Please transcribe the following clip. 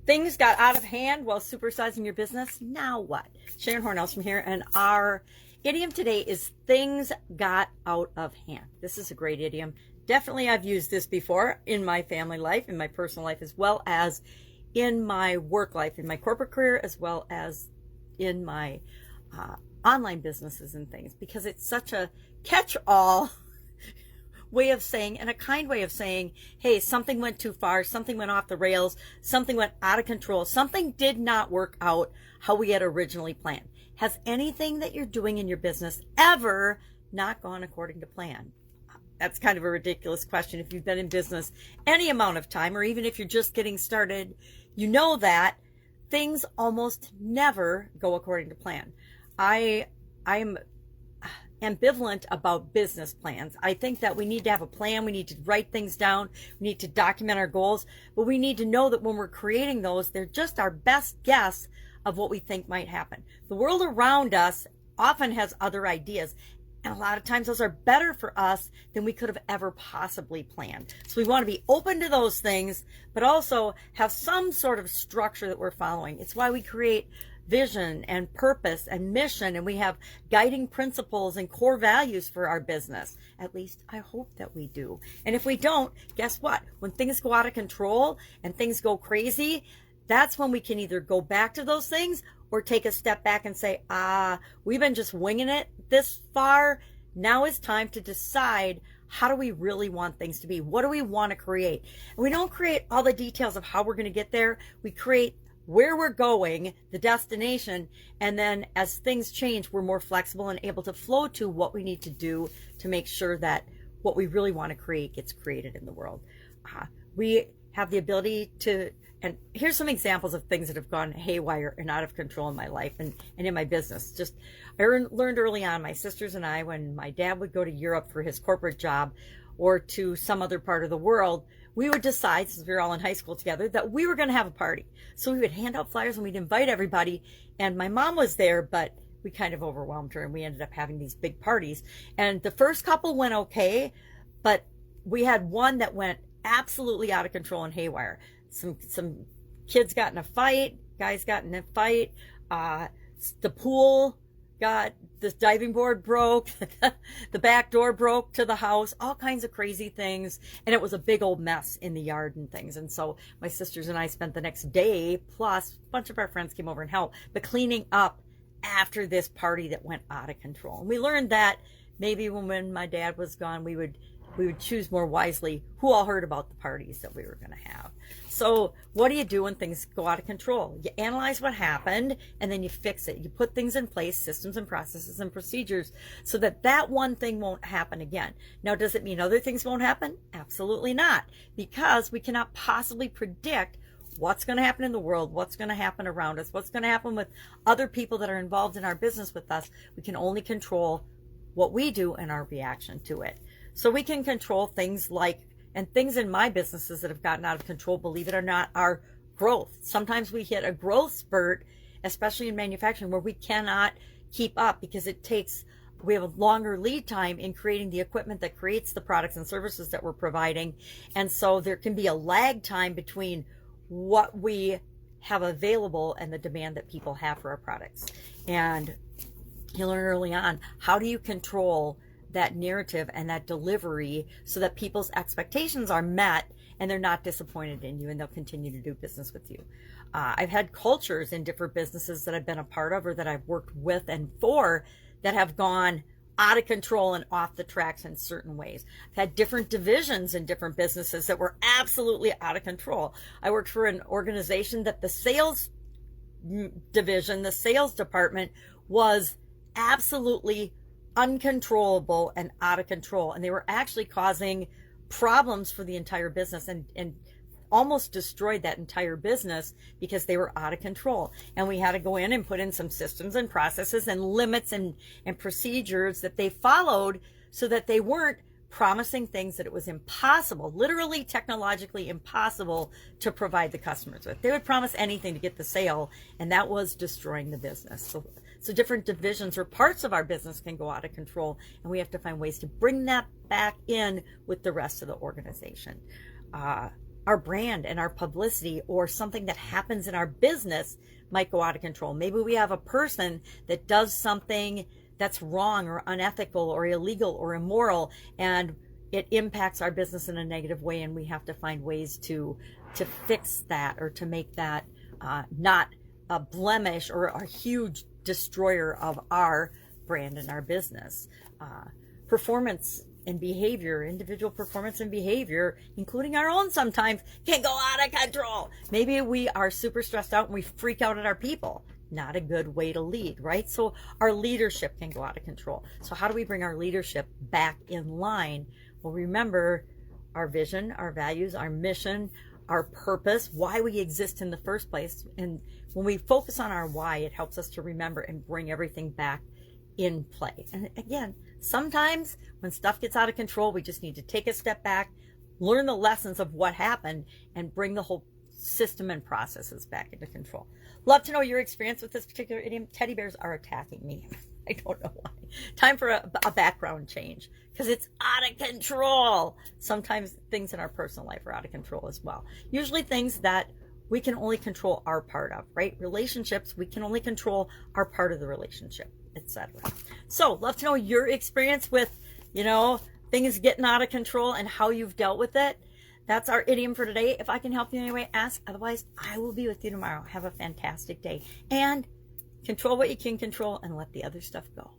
Things got out of hand while supersizing your business. Now what? Sharon Horne-Ellstrom here, and our idiom today is things got out of hand. This is a great idiom. Definitely I've used this before in my family life, in my personal life, as well as in my work life, in my corporate career, as well as in my online businesses and things, because it's such a catch-all way of saying, and a kind way of saying, hey, something went too far, something went off the rails, something went out of control, something did not work out how we had originally planned. Has anything that you're doing in your business ever not gone according to plan? That's kind of a ridiculous question. If you've been in business any amount of time, or even if you're just getting started, you know that things almost never go according to plan. I'm ambivalent about business plans. I think that we need to have a plan. We need to write things down. We need to document our goals, but we need to know that when we're creating those, they're just our best guess of what we think might happen. The world around us often has other ideas, and a lot of times those are better for us than we could have ever possibly planned. So we want to be open to those things, but also have some sort of structure that we're following. It's why we create vision and purpose and mission, and we have guiding principles and core values for our business. At least I hope that we do. And if we don't, guess what? When things go out of control and things go crazy, that's when we can either go back to those things or take a step back and say, we've been just winging it this far. Now it's time to decide, how do we really want things to be? What do we want to create? And we don't create all the details of how we're going to get there. We create where we're going, the destination, and then as things change, we're more flexible and able to flow to what we need to do to make sure that what we really want to create gets created in the world. We have the ability to, and here's some examples of things that have gone haywire and out of control in my life and in my business. I learned early on, my sisters and I, when my dad would go to Europe for his corporate job or to some other part of the world, we would decide, since we were all in high school together, that we were going to have a party. So we would hand out flyers and we'd invite everybody. And my mom was there, but we kind of overwhelmed her and we ended up having these big parties. And the first couple went okay, but we had one that went absolutely out of control and haywire. Some kids got in a fight, guys got in a fight, the pool got, this diving board broke, the back door broke to the house, all kinds of crazy things. And it was a big old mess in the yard and things. And so my sisters and I spent the next day, plus a bunch of our friends came over and helped, but cleaning up after this party that went out of control. And we learned that maybe when my dad was gone, we would choose more wisely who all heard about the parties that we were going to have. So what do you do when things go out of control? You analyze what happened and then you fix it. You put things in place, systems and processes and procedures, so that that one thing won't happen again. Now, does it mean other things won't happen? Absolutely not, because we cannot possibly predict what's going to happen in the world, what's going to happen around us, what's going to happen with other people that are involved in our business with us. We can only control what we do and our reaction to it. So we can control things like, and things in my businesses that have gotten out of control, believe it or not, are growth. Sometimes we hit a growth spurt, especially in manufacturing, where we cannot keep up because we have a longer lead time in creating the equipment that creates the products and services that we're providing. And so there can be a lag time between what we have available and the demand that people have for our products. And you learn early on, how do you control that narrative and that delivery so that people's expectations are met and they're not disappointed in you and they'll continue to do business with you. I've had cultures in different businesses that I've been a part of or that I've worked with and for that have gone out of control and off the tracks in certain ways. I've had different divisions in different businesses that were absolutely out of control. I worked for an organization that the sales division, the sales department, was absolutely uncontrollable and out of control, and they were actually causing problems for the entire business and almost destroyed that entire business because they were out of control. And we had to go in and put in some systems and processes and limits and procedures that they followed so that they weren't promising things that it was impossible, literally technologically impossible, to provide the customers with. They would promise anything to get the sale, and that was destroying the business. So different divisions or parts of our business can go out of control, and we have to find ways to bring that back in with the rest of the organization. our brand and our publicity, or something that happens in our business might go out of control. Maybe we have a person that does something that's wrong or unethical or illegal or immoral, and it impacts our business in a negative way, and we have to find ways to fix that, or to make that not a blemish or a huge destroyer of our brand and our business. Performance and behavior, individual performance and behavior, including our own sometimes, can go out of control. Maybe we are super stressed out and we freak out at our people. Not a good way to lead, right? So our leadership can go out of control. So how do we bring our leadership back in line? Well, remember our vision, our values, our mission, our purpose, why we exist in the first place. And when we focus on our why, it helps us to remember and bring everything back in play. And again, sometimes when stuff gets out of control, we just need to take a step back, learn the lessons of what happened, and bring the whole system and processes back into control. Love to know your experience with this particular idiom. Teddy bears are attacking me. I don't know why. Time for a background change, because it's out of control. Sometimes things in our personal life are out of control as well. Usually things that we can only control our part of, right? Relationships, we can only control our part of the relationship, etc. So love to know your experience with, things getting out of control and how you've dealt with it. That's our idiom for today. If I can help you in any way, ask. Otherwise, I will be with you tomorrow. Have a fantastic day. And control what you can control and let the other stuff go.